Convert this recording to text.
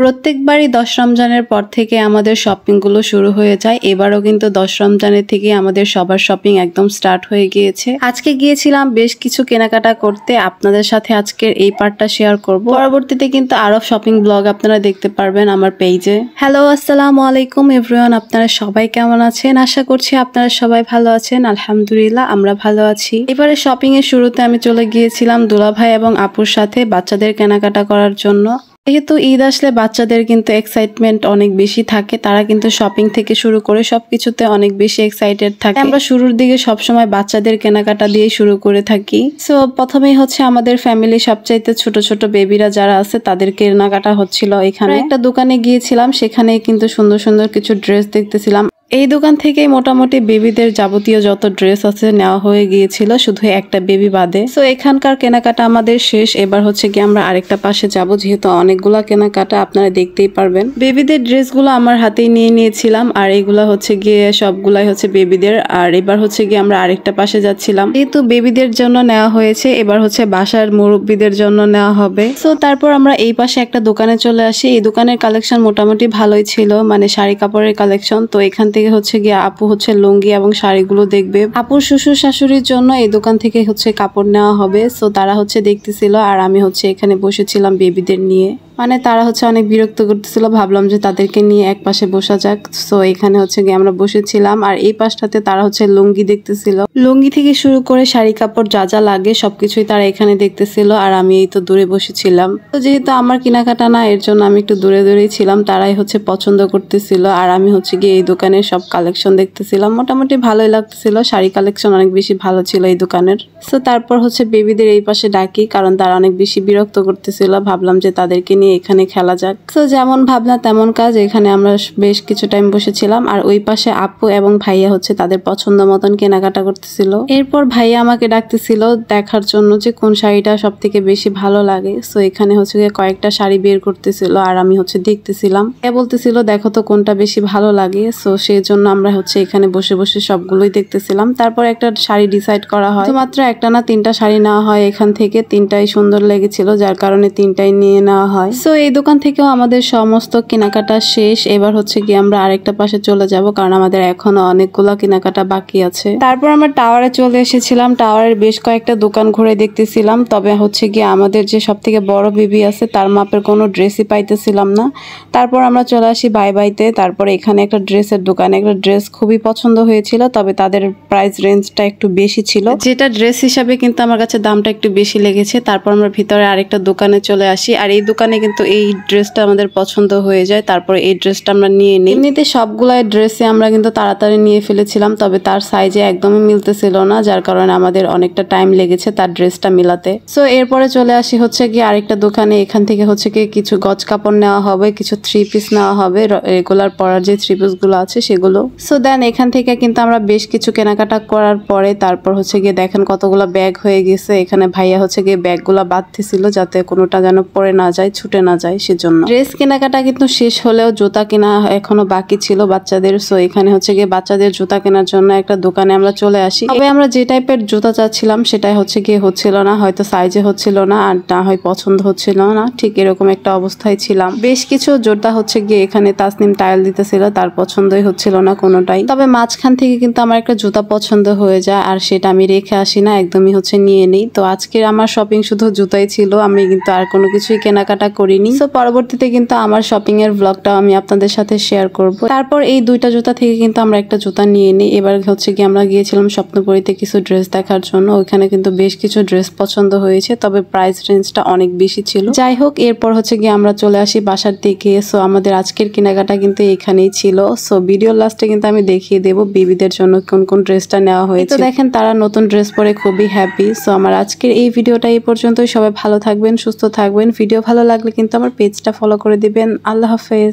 প্রত্যেকবারই 10 রমজানের পর থেকে আমাদের শপিংগুলো শুরু হয়ে যায়। এবারও কিন্তু 10 রমজানের থেকে আমাদের সবার শপিং একদম স্টার্ট হয়ে গিয়েছে। আজকে গিয়েছিলাম বেশ কিছু কেনাকাটা করতে, আপনাদের সাথে আজকের এই পার্টটা শেয়ার করব। পরবর্তীতে কিন্তু আরো শপিং ব্লগ আপনারা দেখতে পারবেন আমার পেজে। হ্যালো, আসসালামু আলাইকুম এভরিওয়ান, আপনারা সবাই কেমন আছেন? আশা করছি আপনারা সবাই ভালো আছেন। আলহামদুলিল্লাহ আমরা ভালো আছি। এবারে শপিং এর শুরুতে আমি চলে গিয়েছিলাম দুলাভাই এবং আপুর সাথে বাচ্চাদের কেনাকাটা করার জন্য। যেহেতু ঈদ আসলে বাচ্চাদের কিন্তু এক্সাইটমেন্ট অনেক বেশি থাকে, তারা কিন্তু শপিং থেকে শুরু করে সবকিছুতে অনেক বেশি এক্সাইটেড থাকে। আমরা শুরুর দিকে সবসময় বাচ্চাদের কেনাকাটা দিয়ে শুরু করে থাকি। সো প্রথমেই হচ্ছে আমাদের ফ্যামিলি সবচাইতে ছোট ছোট বেবিরা যারা আছে তাদের কেনাকাটা হচ্ছিল। এখানে একটা দোকানে গিয়েছিলাম, সেখানে কিন্তু সুন্দর সুন্দর কিছু ড্রেস দেখতেছিলাম। এই দোকান থেকেই মোটামুটি বেবিদের যাবতীয় যত ড্রেস আছে নেওয়া হয়ে গিয়েছিল, শুধু একটা বেবি বাদে। সো এখানকার কেনাকাটা আমাদের শেষ। এবার হচ্ছে কি আমরা আরেকটা পাশে যাব, যেহেতু অনেকগুলা কেনাকাটা আপনারা দেখতেই পারবেন। বেবিদের ড্রেসগুলো আমার হাতেই নিয়ে নিয়েছিলাম, আর এগুলা হচ্ছে গিয়ে সবগুলাই হচ্ছে বেবিদের। আর এবার হচ্ছে গিয়ে আমরা আরেকটা পাশে যাচ্ছিলাম, যেহেতু বেবিদের জন্য নেওয়া হয়েছে, এবার হচ্ছে বাসার মুরব্বীদের জন্য নেওয়া হবে। সো তারপর আমরা এই পাশে একটা দোকানে চলে আসি। এই দোকানের কালেকশন মোটামুটি ভালোই ছিল, মানে শাড়ি কাপড়ের কালেকশন। তো এখান থেকে হচ্ছে গিয়ে আপু হচ্ছে লুঙ্গি এবং শাড়িগুলো দেখবে। আপুর শ্বশুর শাশুড়ির জন্য এই দোকান থেকে হচ্ছে কাপড় নেওয়া হবে। সো তারা হচ্ছে দেখতেছিল, আর আমি হচ্ছে এখানে বসেছিলাম বেবিদের নিয়ে। মানে তারা হচ্ছে অনেক বিরক্ত করতেছিল, ভাবলাম যে তাদেরকে নিয়ে এক পাশে বসা যাক। সো এখানে হচ্ছে গিয়ে আমরা বসেছিলাম, আর এই পাশটাতে তারা হচ্ছে লুঙ্গি দেখতেছিল। লুঙ্গি থেকে শুরু করে শাড়ি কাপড় যা যা লাগে সবকিছুই তারা এখানে দেখতেছিল, আর আমি এই তো দূরে বসেছিলাম। তো যেহেতু আমার কেনাকাটা না, এর জন্য আমি একটু দূরে দূরেই ছিলাম। তারাই হচ্ছে পছন্দ করতেছিল, আর আমি হচ্ছে গিয়ে এই দোকানের সব কালেকশন দেখতেছিলাম। মোটামুটি ভালোই লাগতেছিল, শাড়ি কালেকশন অনেক বেশি ভালো ছিল এই দোকানের। সো তারপর হচ্ছে বেবিদের এই পাশে ডাকি, কারণ তারা অনেক বেশি বিরক্ত করতেছিল। ভাবলাম যে তাদেরকে নিয়ে এখানে খেলা যাক। তো যেমন ভাবনা তেমন কাজ, এখানে আমরা বেশ কিছু টাইম বসেছিলাম, আর ওই পাশে আপু এবং ভাইয়া হচ্ছে তাদের পছন্দ মতন কেনাকাটা করতেছিল। এরপর ভাইয়া আমাকে ডাকতেছিল দেখার জন্য যে কোন শাড়িটা সব থেকে বেশি ভালো লাগে। সো এখানে হচ্ছে কয়েকটা শাড়ি বের করতেছিল, আর আমি হচ্ছে দেখতেছিলাম। এ বলতেছিল দেখো তো কোনটা বেশি ভালো লাগে। সো সেই জন্য আমরা হচ্ছে এখানে বসে বসে সবগুলোই দেখতেছিলাম। তারপর একটা শাড়ি ডিসাইড করা হয়, মাত্র একটা না তিনটা শাড়ি নেওয়া হয় এখান থেকে। তিনটাই সুন্দর লেগেছিল, যার কারণে তিনটাই নিয়ে নেওয়া হয়। সো এই দোকান থেকেও আমাদের সমস্ত কেনাকাটা শেষ। এবার হচ্ছে কি আমরা আরেকটা পাশে চলে যাব, কারণ আমাদের এখনো অনেকগুলো কেনাকাটা বাকি আছে। তারপর আমরা টাওয়ারে চলে এসেছিলাম। টাওয়ারের বেশ কয়েকটা দোকান ঘুরে দেখতেছিলাম, তবে হচ্ছে কি আমাদের যে সব থেকে বড় বেবি আছে তার মাপের কোনো ড্রেসই পাইতেছিলাম না। তারপর আমরা চলে আসি বাই বাইতে। তারপর এখানে একটা ড্রেসের দোকানে একটা ড্রেস খুবই পছন্দ হয়েছিল, তবে তাদের প্রাইস রেঞ্জটা একটু বেশি ছিল, যেটা ড্রেস হিসাবে কিন্তু আমার কাছে দামটা একটু বেশি লেগেছে। তারপর আমরা ভিতরে আরেকটা দোকানে চলে আসি, আর এই দোকানে কিন্তু এই ড্রেসটা আমাদের পছন্দ হয়ে যায়। তারপর এই ড্রেসটা আমরা নিয়ে নিই। এমনিতে সবগুলাই ড্রেসে আমরা কিন্তু তাড়াতাড়ি নিয়ে ফেলেছিলাম, তবে তার সাইজে একদমই মিলতেছিল না, যার কারণে আমাদের অনেকটা টাইম লেগেছে তার ড্রেসটা মিলাতে। সো এরপরে চলে আসি হচ্ছে কি আরেকটা দোকানে। এখান থেকে হচ্ছে কি কিছু গজ কাপড় নেওয়া হবে, কিছু 3 পিস নেওয়া হবে, রেগুলার পরার যে 3 পিস গুলো আছে সেগুলো। সো দেন এখান থেকে কিন্তু আমরা বেশ কিছু কেনাকাটা করার পরে তারপর হচ্ছে গিয়ে দেখেন কতগুলো ব্যাগ হয়ে গেছে। এখানে ভাইয়া হচ্ছে গিয়ে ব্যাগগুলো বাঁধতেছিল, যাতে কোনোটা যেন পড়ে না যায়, ছুটে না যায় সেজন্য। ড্রেস কেনাকাটা কিন্তু শেষ হলেও জুতা কেনা এখনো বাকি ছিল বাচ্চাদের। সো এখানে হচ্ছে গিয়ে বাচ্চাদের জুতা কেনার জন্য একটা দোকানে আমরা চলে আসি। তবে আমরা যে টাইপের জুতা চাচ্ছিলাম সেটাই হচ্ছে গিয়ে হচ্ছিল না, হয়তো সাইজে হচ্ছিল না, আর না হয় পছন্দ হচ্ছিল না, ঠিক এরকম একটা অবস্থায় ছিলাম। বেশ কিছু জুতা হচ্ছে গিয়ে এখানে তাসনিম টাইল দিতেছিল, তার পছন্দই হচ্ছিল না কোনোটাই। তবে মাঝখান থেকে কিন্তু আমার একটা জুতা পছন্দ হয়ে যায়, আর সেটা আমি রেখে আসি না, একদমই হচ্ছে নিয়ে নিই। তো আজকের আমার শপিং শুধু জুতাই ছিল, আমি কিন্তু আর কোনো কিছুই কেনাকাটা করিনি। তো পরবর্তীতে কিন্তু আমার শপিং এর ব্লগটাও আমি আপনাদের সাথে শেয়ার করব। তারপর এই দুইটা জুতা থেকে কিন্তু আমরা একটা জুতা নিয়ে নিই। এবার হচ্ছে কি আমরা গিয়েছিলাম স্বপ্নপুরীতে কিছু ড্রেস দেখার জন্য। ওইখানে কিন্তু বেশ কিছু ড্রেস পছন্দ হয়েছে, তবে প্রাইস রেঞ্জটা অনেক বেশি ছিল। যাই হোক, এরপর হচ্ছে গিয়ে আমরা চলে আসি বাসার দিকে। সো আমাদের আজকের কেনাকাটা কিন্তু এখানেই ছিল। সো ভিডিওর লাস্টে কিন্তু আমি দেখিয়ে দেবো বেবিদের জন্য কোন কোন ড্রেসটা নেওয়া হয়েছে। তো দেখেন তারা নতুন ড্রেস পরে খুবই হ্যাপি। সো আমার আজকের এই ভিডিওটা এই পর্যন্তই। সবাই ভালো থাকবেন, সুস্থ থাকবেন। ভিডিও ভালো লাগলে কিন্তু আমার পেজটা ফলো করে দিবেন। আল্লাহ হাফেজ।